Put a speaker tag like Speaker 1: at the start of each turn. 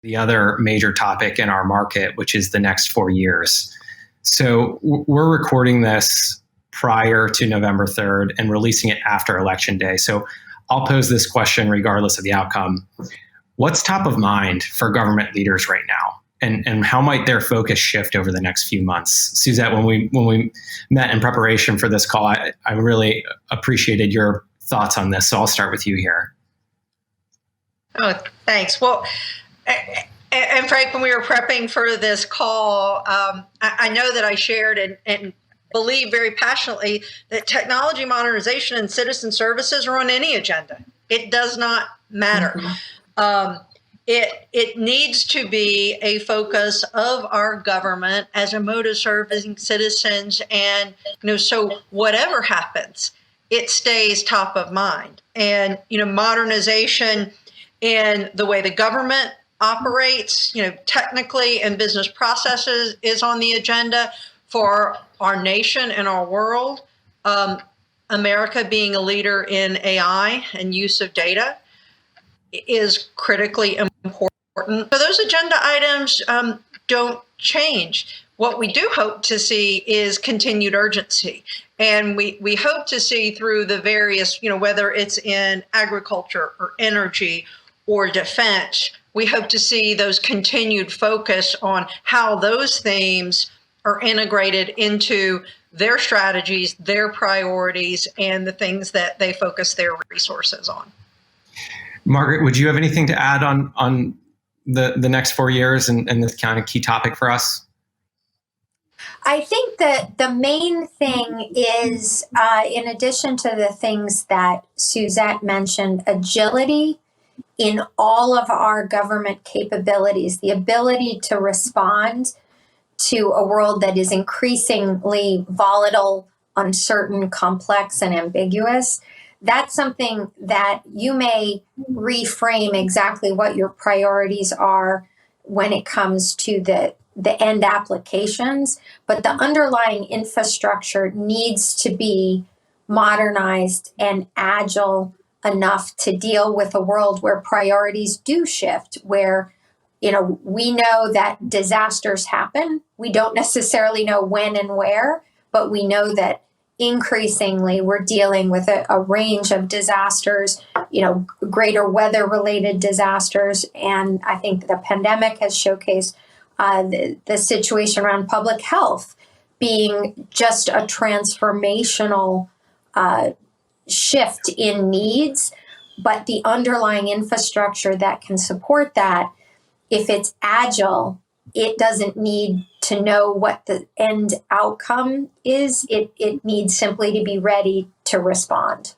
Speaker 1: the other major topic in our market, which is the next 4 years. So we're recording this prior to November 3rd and releasing it after Election Day. So I'll pose this question regardless of the outcome. What's top of mind for government leaders right now? And how might their focus shift over the next few months? Suzette, when we met in preparation for this call, I really appreciated your thoughts on this. So I'll start with you here.
Speaker 2: Oh, thanks. Well, and Frank, when we were prepping for this call, I know that I shared and believe very passionately that technology modernization and citizen services are on any agenda. It does not matter. It needs to be a focus of our government as a mode of serving citizens, and so whatever happens, it stays top of mind. And modernization in the way the government operates, technically, and business processes is on the agenda for our nation and our world. America being a leader in AI and use of data is critically important. So those agenda items don't change. What we do hope to see is continued urgency. And we hope to see through the various, whether it's in agriculture or energy or defense, we hope to see those continued focus on how those themes are integrated into their strategies, their priorities, and the things that they focus their resources on.
Speaker 1: Margaret, would you have anything to add on the next 4 years and this kind of key topic for us?
Speaker 3: I think that the main thing is, in addition to the things that Suzette mentioned, agility in all of our government capabilities, the ability to respond to a world that is increasingly volatile, uncertain, complex, and ambiguous. That's something that you may reframe exactly what your priorities are when it comes to the end applications, but the underlying infrastructure needs to be modernized and agile enough to deal with a world where priorities do shift, where we know that disasters happen. We don't necessarily know when and where, but we know that increasingly we're dealing with a range of disasters, greater weather-related disasters. And I think the pandemic has showcased the situation around public health being just a transformational shift in needs. But the underlying infrastructure that can support that, if it's agile, it doesn't need to know what the end outcome is. It needs simply to be ready to respond.